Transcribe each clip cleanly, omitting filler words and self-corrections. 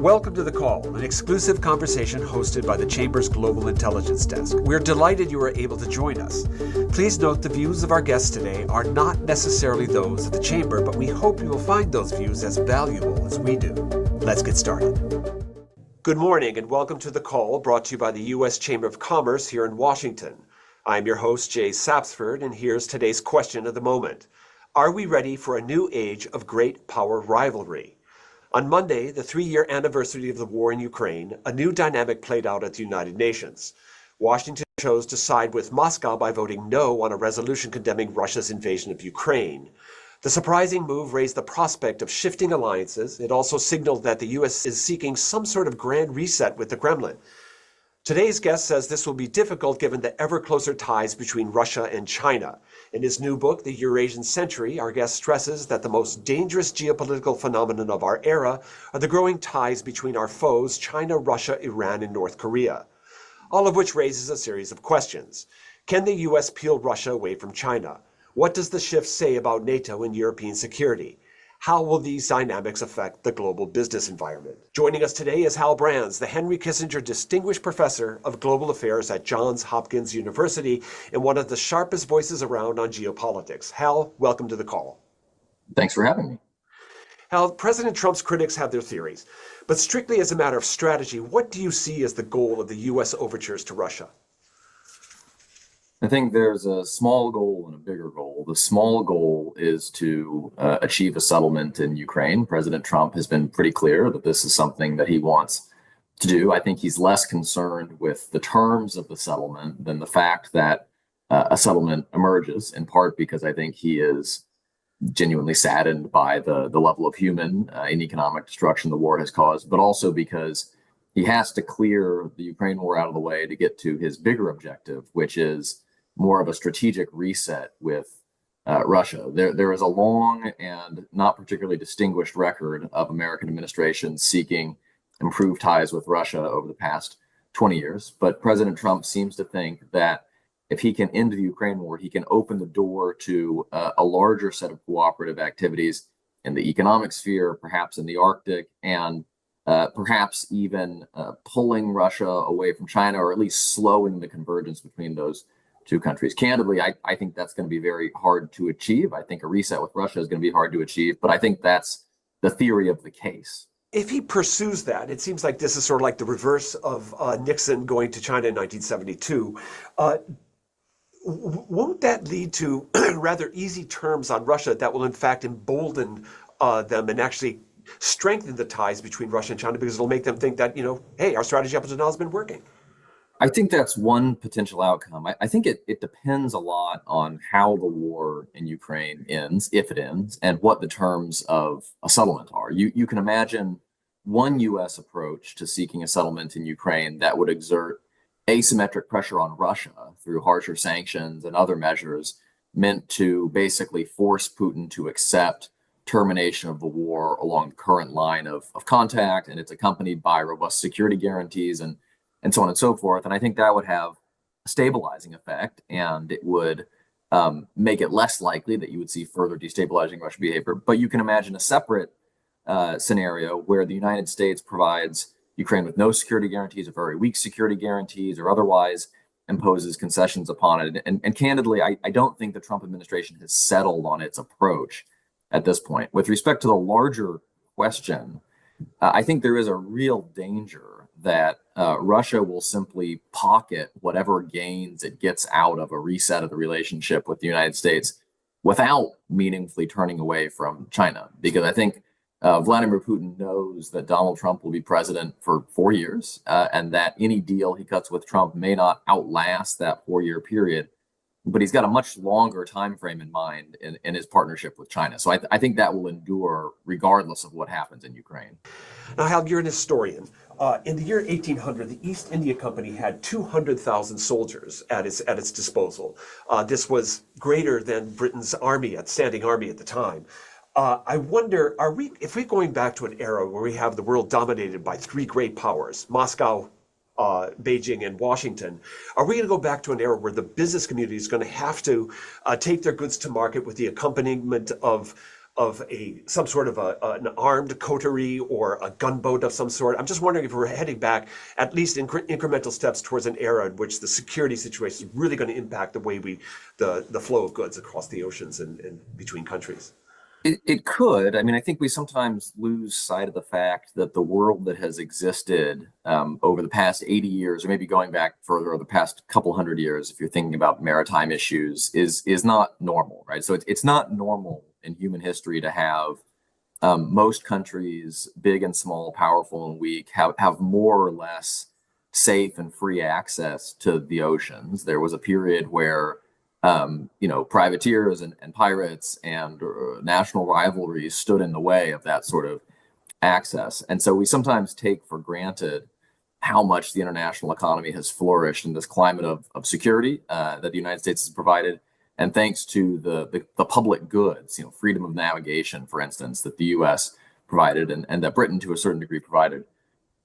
Welcome to The Call, an exclusive conversation hosted by the Chamber's Global Intelligence Desk. We're delighted you are able to join us. Please note the views of our guests today are not necessarily those of the Chamber, but we hope you will find those views as valuable as we do. Let's get started. Good morning and welcome to The Call, brought to you by the U.S. Chamber of Commerce here in Washington. I'm your host, Jay Sapsford, and here's today's question of the moment. Are we ready for a new age of great power rivalry? On Monday, the 3-year anniversary of the war in Ukraine, a new dynamic played out at the United Nations. Washington chose to side with Moscow by voting no on a resolution condemning Russia's invasion of Ukraine. The surprising move raised the prospect of shifting alliances. It also signaled that the U.S. is seeking some sort of grand reset with the Kremlin. Today's guest says this will be difficult given the ever closer ties between Russia and China. In his new book, The Eurasian Century, our guest stresses that the most dangerous geopolitical phenomenon of our era are the growing ties between our foes, China, Russia, Iran, and North Korea. All of which raises a series of questions. Can the U.S. peel Russia away from China? What does the shift say about NATO and European security? How will these dynamics affect the global business environment? Joining us today is Hal Brands, the Henry Kissinger Distinguished Professor of Global Affairs at Johns Hopkins University and one of the sharpest voices around on geopolitics. Hal, welcome to The Call. Thanks for having me. Hal, President Trump's critics have their theories, but strictly as a matter of strategy, what do you see as the goal of the U.S. overtures to Russia? I think there's a small goal and a bigger goal. The small goal is to achieve a settlement in Ukraine. President Trump has been pretty clear that this is something that he wants to do. I think he's less concerned with the terms of the settlement than the fact that a settlement emerges, in part because I think he is genuinely saddened by the level of human and economic destruction the war has caused, but also because he has to clear the Ukraine war out of the way to get to his bigger objective, which is more of a strategic reset with Russia. There is a long and not particularly distinguished record of American administrations seeking improved ties with Russia over the past 20 years. But President Trump seems to think that if he can end the Ukraine war, he can open the door to a larger set of cooperative activities in the economic sphere, perhaps in the Arctic, and perhaps even pulling Russia away from China, or at least slowing the convergence between those two countries. Candidly, I think that's going to be very hard to achieve. I think a reset with Russia is going to be hard to achieve, but I think that's the theory of the case. If he pursues that, it seems like this is sort of like the reverse of Nixon going to China in 1972. Won't that lead to rather easy terms on Russia that will in fact embolden them and actually strengthen the ties between Russia and China, because it'll make them think that, hey, our strategy up until now has been working? I think that's one potential outcome. I think it depends a lot on how the war in Ukraine ends, if it ends, and what the terms of a settlement are. You can imagine one U.S. approach to seeking a settlement in Ukraine that would exert asymmetric pressure on Russia through harsher sanctions and other measures meant to basically force Putin to accept termination of the war along the current line of contact, and it's accompanied by robust security guarantees and so on and so forth. And I think that would have a stabilizing effect, and it would make it less likely that you would see further destabilizing Russian behavior. But you can imagine a separate scenario where the United States provides Ukraine with no security guarantees, or very weak security guarantees, or otherwise imposes concessions upon it. And candidly, I don't think the Trump administration has settled on its approach at this point. With respect to the larger question, I think there is a real danger that Russia will simply pocket whatever gains it gets out of a reset of the relationship with the United States without meaningfully turning away from China. Because I think Vladimir Putin knows that Donald Trump will be president for 4 years, and that any deal he cuts with Trump may not outlast that 4-year period. But he's got a much longer time frame in mind in his partnership with China. So I think that will endure regardless of what happens in Ukraine. Now, Hal, you're an historian. In the year 1800, the East India Company had 200,000 soldiers at its disposal. This was greater than Britain's standing army at the time. I wonder, if we're going back to an era where we have the world dominated by 3 great powers, Moscow, Beijing, and Washington, are we going to go back to an era where the business community is going to have to take their goods to market with the accompaniment of of some sort of an armed coterie or a gunboat of some sort? I'm just wondering if we're heading back at least incremental steps towards an era in which the security situation is really going to impact the way the flow of goods across the oceans and between countries. It could. I mean, I think we sometimes lose sight of the fact that the world that has existed over the past 80 years, or maybe going back further, or the past couple hundred years, if you're thinking about maritime issues, is not normal, right? So it's not normal in human history to have most countries, big and small, powerful and weak, have more or less safe and free access to the oceans. There was a period where privateers and pirates and national rivalries stood in the way of that sort of access. And so we sometimes take for granted how much the international economy has flourished in this climate of security that the United States has provided. And thanks to the public goods, freedom of navigation, for instance, that the US provided and that Britain to a certain degree provided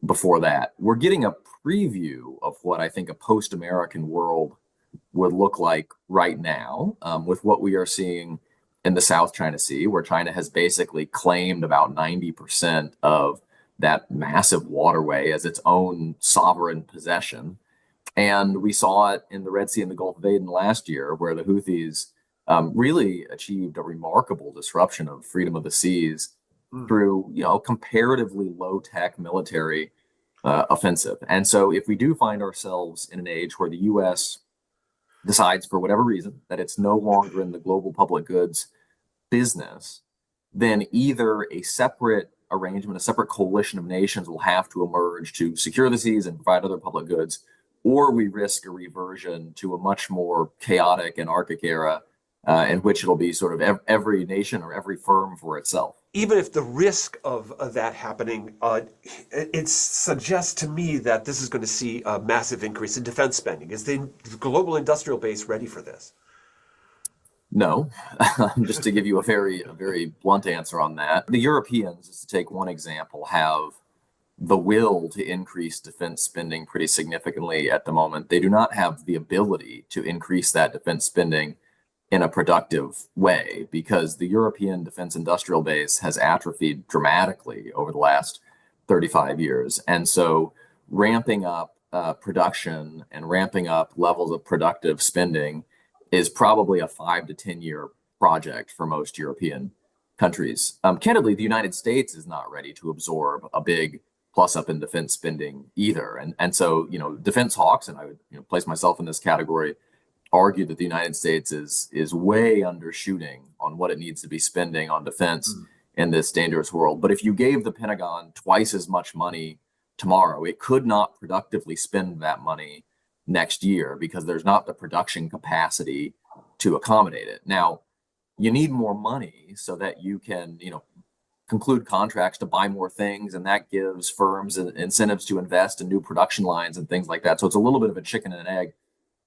before that. We're getting a preview of what I think a post-American world would look like right now with what we are seeing in the South China Sea, where China has basically claimed about 90% of that massive waterway as its own sovereign possession. And we saw it in the Red Sea and the Gulf of Aden last year, where the Houthis really achieved a remarkable disruption of freedom of the seas through, comparatively low-tech military offensive. And so if we do find ourselves in an age where the U.S. decides for whatever reason that it's no longer in the global public goods business, then either a separate arrangement, a separate coalition of nations will have to emerge to secure the seas and provide other public goods, or we risk a reversion to a much more chaotic anarchic era in which it'll be sort of every nation or every firm for itself. Even if the risk of that happening, it suggests to me that this is going to see a massive increase in defense spending. Is the global industrial base ready for this? No, just to give you a very blunt answer on that. The Europeans, just to take one example, have the will to increase defense spending pretty significantly at the moment. They do not have the ability to increase that defense spending in a productive way because the European defense industrial base has atrophied dramatically over the last 35 years. And so ramping up production and ramping up levels of productive spending is probably a 5 to 10 year project for most European countries. Candidly, the United States is not ready to absorb a big plus up in defense spending either. And so, defense hawks, and I would place myself in this category, argue that the United States is way undershooting on what it needs to be spending on defense in this dangerous world. But if you gave the Pentagon twice as much money tomorrow, it could not productively spend that money next year because there's not the production capacity to accommodate it. Now, you need more money so that you can, conclude contracts to buy more things, and that gives firms incentives to invest in new production lines and things like that. So it's a little bit of a chicken and egg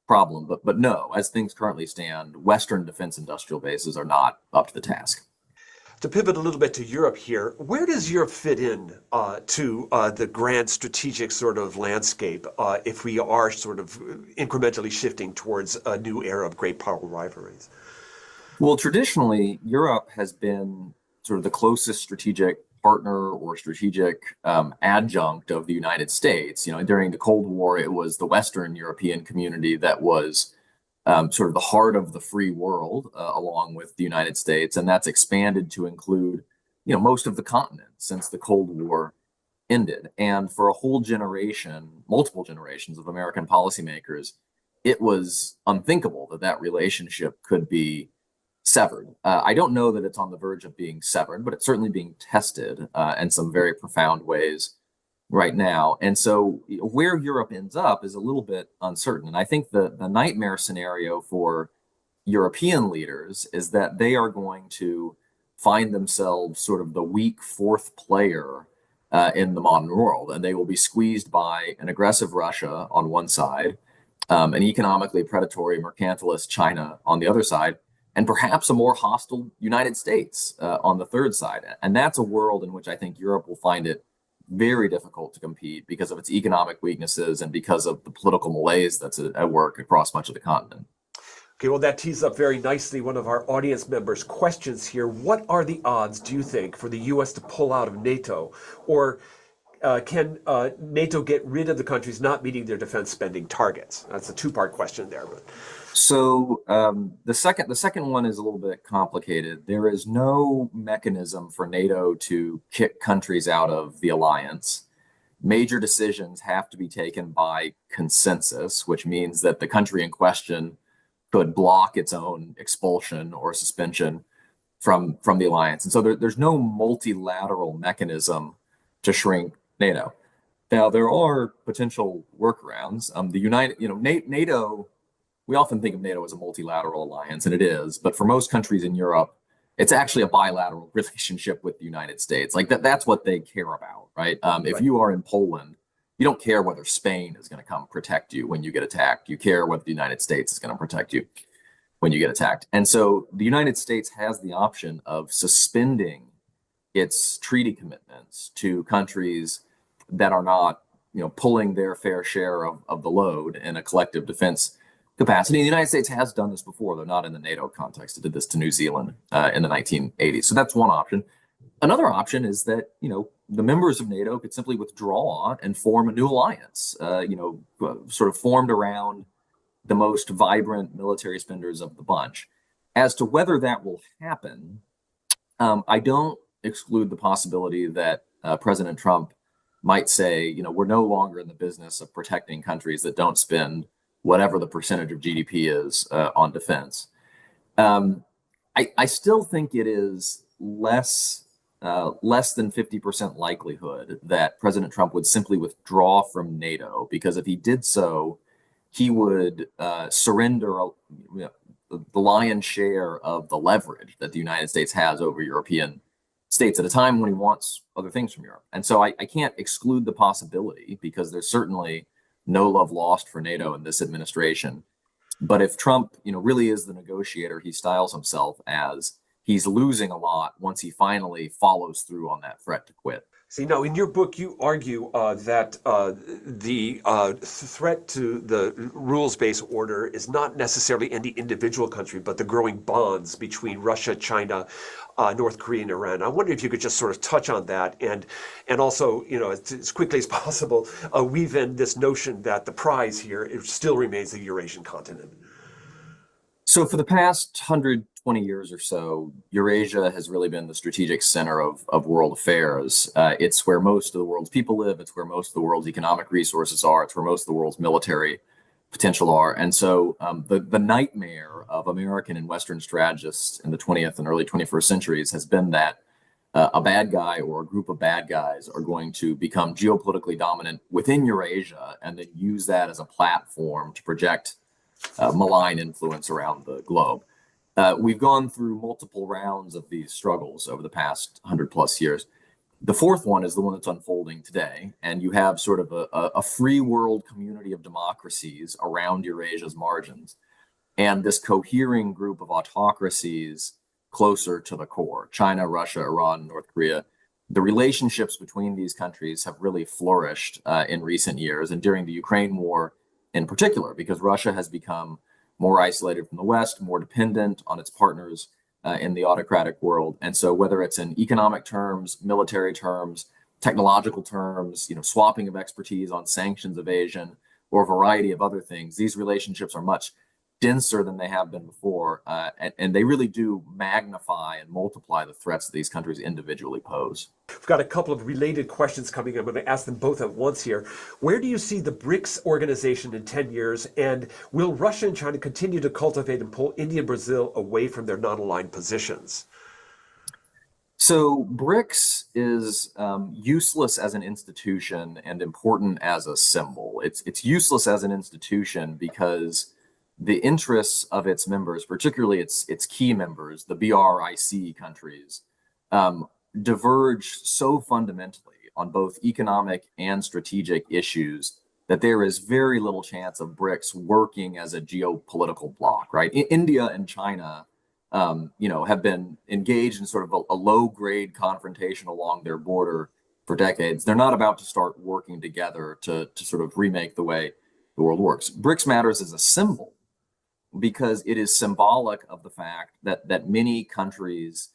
problem, but no, as things currently stand, Western defense industrial bases are not up to the task. To pivot a little bit to Europe here, where does Europe fit in to the grand strategic sort of landscape if we are sort of incrementally shifting towards a new era of great power rivalries? Well, traditionally, Europe has been sort of the closest strategic partner or strategic adjunct of the United States. During the Cold War, it was the Western European community that was sort of the heart of the free world, along with the United States, and that's expanded to include, most of the continent since the Cold War ended. And for a whole generation, multiple generations of American policymakers, it was unthinkable that that relationship could be severed. I don't know that it's on the verge of being severed, but it's certainly being tested in some very profound ways right now. And so where Europe ends up is a little bit uncertain. And I think the nightmare scenario for European leaders is that they are going to find themselves sort of the weak fourth player in the modern world. And they will be squeezed by an aggressive Russia on one side, an economically predatory mercantilist China on the other side, and perhaps a more hostile United States on the third side. And that's a world in which I think Europe will find it very difficult to compete because of its economic weaknesses and because of the political malaise that's at work across much of the continent. Okay, well, that tees up very nicely one of our audience members' questions here. What are the odds, do you think, for the U.S. to pull out of NATO? Or can NATO get rid of the countries not meeting their defense spending targets? That's a two-part question there. So the second one is a little bit complicated. There is no mechanism for NATO to kick countries out of the alliance. Major decisions have to be taken by consensus, which means that the country in question could block its own expulsion or suspension from the alliance. And so there's no multilateral mechanism to shrink NATO. Now, there are potential workarounds. NATO, we often think of NATO as a multilateral alliance, and it is, but for most countries in Europe, it's actually a bilateral relationship with the United States. Like that's what they care about, right? If you are in Poland, you don't care whether Spain is going to come protect you when you get attacked. You care whether the United States is going to protect you when you get attacked. And so the United States has the option of suspending its treaty commitments to countries that are not, pulling their fair share of the load in a collective defense capacity. And the United States has done this before, though not in the NATO context. It did this to New Zealand in the 1980s. So that's one option. Another option is that, the members of NATO could simply withdraw and form a new alliance, sort of formed around the most vibrant military spenders of the bunch. As to whether that will happen, I don't exclude the possibility that President Trump might say, we're no longer in the business of protecting countries that don't spend whatever the percentage of GDP is on defense. I still think it is less than 50% likelihood that President Trump would simply withdraw from NATO, because if he did so, he would surrender the lion's share of the leverage that the United States has over European states at a time when he wants other things from Europe. And so I can't exclude the possibility, because there's certainly no love lost for NATO in this administration. But if Trump, really is the negotiator he styles himself as, he's losing a lot once he finally follows through on that threat to quit. See, now in your book, you argue that the threat to the rules-based order is not necessarily any individual country, but the growing bonds between Russia, China, North Korea, and Iran. I wonder if you could just sort of touch on that and also, as quickly as possible, weave in this notion that the prize here it still remains the Eurasian continent. So for the past 120 years or so, Eurasia has really been the strategic center of world affairs. It's where most of the world's people live. It's where most of the world's economic resources are. It's where most of the world's military potential are. And so the nightmare of American and Western strategists in the 20th and early 21st centuries has been that a bad guy or a group of bad guys are going to become geopolitically dominant within Eurasia and then use that as a platform to project malign influence around the globe. We've gone through multiple rounds of these struggles over the past 100 plus years. The fourth one is the one that's unfolding today, and you have sort of a free world community of democracies around Eurasia's margins, and this cohering group of autocracies closer to the core: China, Russia, Iran, North Korea. The relationships between these countries have really flourished in recent years, and during the Ukraine war in particular, because Russia has become more isolated from the West, more dependent on its partners in the autocratic world. And so whether it's in economic terms, military terms, technological terms, swapping of expertise on sanctions evasion, or a variety of other things, these relationships are much denser than they have been before. And they really do magnify and multiply the threats that these countries individually pose. We've got a couple of related questions coming. I'm going to ask them both at once here. Where do you see the BRICS organization in 10 years? And will Russia and China continue to cultivate and pull India and Brazil away from their non-aligned positions? So BRICS is useless as an institution and important as a symbol. It's useless as an institution because the interests of its members, particularly its key members, the BRIC countries, diverge so fundamentally on both economic and strategic issues that there is very little chance of BRICS working as a geopolitical bloc, right? India and China, have been engaged in sort of a low-grade confrontation along their border for decades. They're not about to start working together to sort of remake the way the world works. BRICS matters as a symbol because it is symbolic of the fact that many countries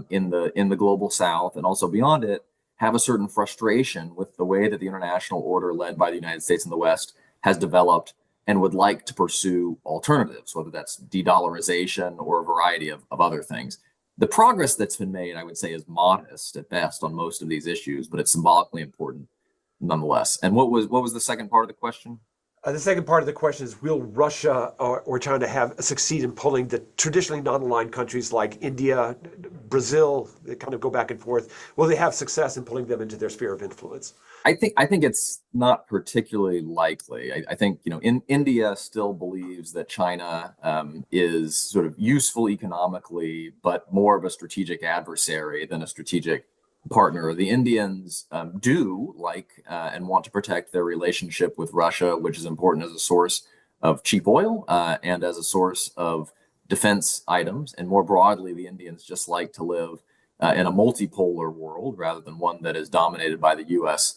in the global South and also beyond it have a certain frustration with the way that the international order led by the United States and the West has developed and would like to pursue alternatives, whether that's de-dollarization or a variety of other things. The progress that's been made, I would say, is modest at best on most of these issues, but it's symbolically important nonetheless. And what was the second part of the question? The second part of the question is, will Russia or China succeed in pulling the traditionally non-aligned countries like India, Brazil, they kind of go back and forth, will they have success in pulling them into their sphere of influence? I think it's not particularly likely. I think, India still believes that China is sort of useful economically, but more of a strategic adversary than a strategic partner. The Indians do like and want to protect their relationship with Russia, which is important as a source of cheap oil and as a source of defense items. And more broadly, the Indians just like to live in a multipolar world rather than one that is dominated by the U.S.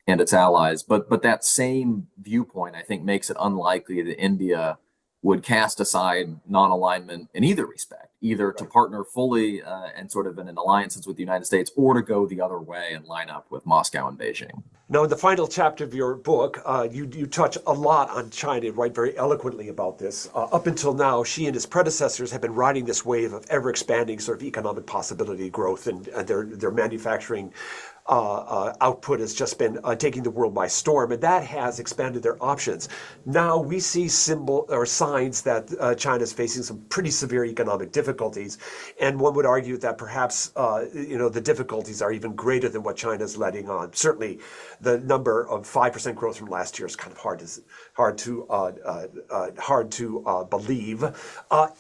and its allies. But that same viewpoint, I think, makes it unlikely that India would cast aside non-alignment in either respect, either to partner fully and sort of in an alliances with the United States, or to go the other way and line up with Moscow and Beijing. Now, in the final chapter of your book, you touch a lot on China, write very eloquently about this. Up until now, Xi and his predecessors have been riding this wave of ever-expanding sort of economic possibility growth, and their manufacturing output has just been taking the world by storm, and that has expanded their options. Now we see signs that China is facing some pretty severe economic difficulties, and one would argue that perhaps the difficulties are even greater than what China is letting on. Certainly, the number of 5% growth from last year is kind of hard to believe.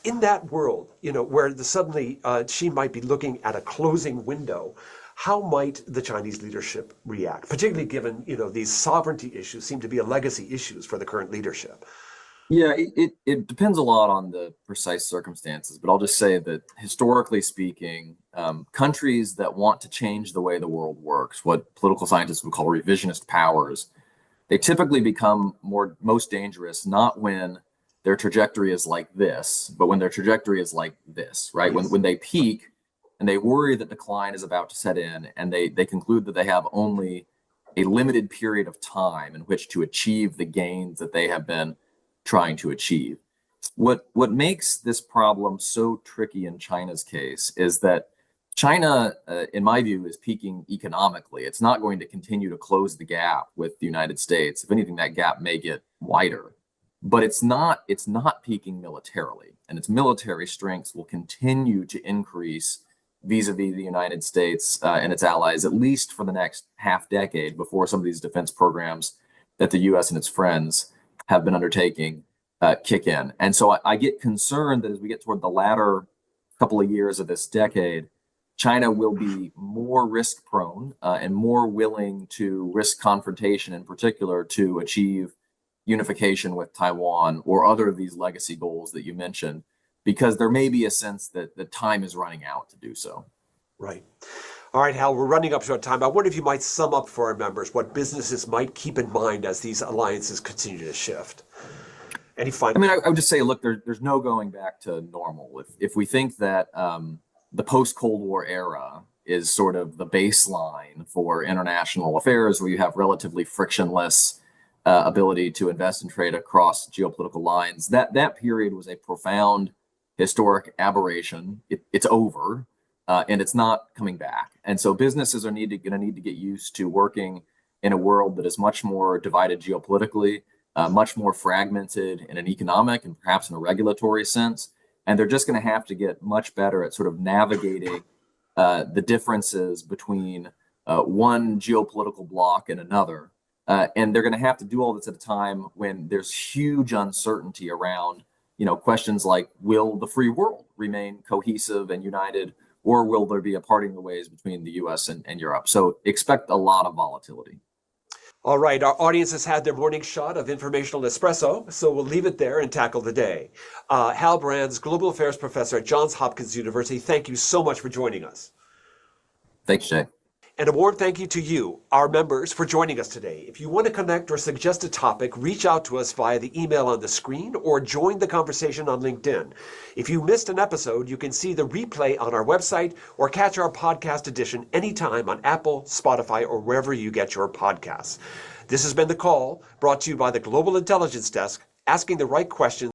In that world, where suddenly Xi might be looking at a closing window, how might the Chinese leadership react, particularly given, these sovereignty issues seem to be legacy issues for the current leadership? Yeah, it depends a lot on the precise circumstances, but I'll just say that historically speaking, countries that want to change the way the world works, what political scientists would call revisionist powers, they typically become most dangerous not when their trajectory is like this, but when their trajectory is like this, right? Yes. When they peak and they worry that decline is about to set in, and they conclude that they have only a limited period of time in which to achieve the gains that they have been trying to achieve. What makes this problem so tricky in China's case is that China, in my view, is peaking economically. It's not going to continue to close the gap with the United States. If anything, that gap may get wider. But it's not peaking militarily, and its military strengths will continue to increase vis-a-vis the United States and its allies, at least for the next half decade, before some of these defense programs that the U.S. and its friends have been undertaking kick in. And so I get concerned that as we get toward the latter couple of years of this decade, China will be more risk prone and more willing to risk confrontation, in particular, to achieve unification with Taiwan or other of these legacy goals that you mentioned, because there may be a sense that the time is running out to do so. Right. All right, Hal, we're running up to our time. I wonder if you might sum up for our members what businesses might keep in mind as these alliances continue to shift. Any final? I would just say, look, there's no going back to normal. If we think that the post-Cold War era is sort of the baseline for international affairs, where you have relatively frictionless ability to invest and trade across geopolitical lines, that period was a profound historic aberration. It's over, and it's not coming back. And so businesses are going to need to get used to working in a world that is much more divided geopolitically, much more fragmented in an economic and perhaps in a regulatory sense. And they're just going to have to get much better at sort of navigating the differences between one geopolitical bloc and another. And they're going to have to do all this at a time when there's huge uncertainty around questions like, will the free world remain cohesive and united, or will there be a parting of the ways between the U.S. and Europe? So expect a lot of volatility. All right, our audience has had their morning shot of informational espresso, so we'll leave it there and tackle the day. Hal Brands, Global Affairs Professor at Johns Hopkins University, thank you so much for joining us. Thanks, Jay. And a warm thank you to you, our members, for joining us today. If you want to connect or suggest a topic, reach out to us via the email on the screen or join the conversation on LinkedIn. If you missed an episode, you can see the replay on our website or catch our podcast edition anytime on Apple, Spotify, or wherever you get your podcasts. This has been The Call, brought to you by the Global Intelligence Desk, asking the right questions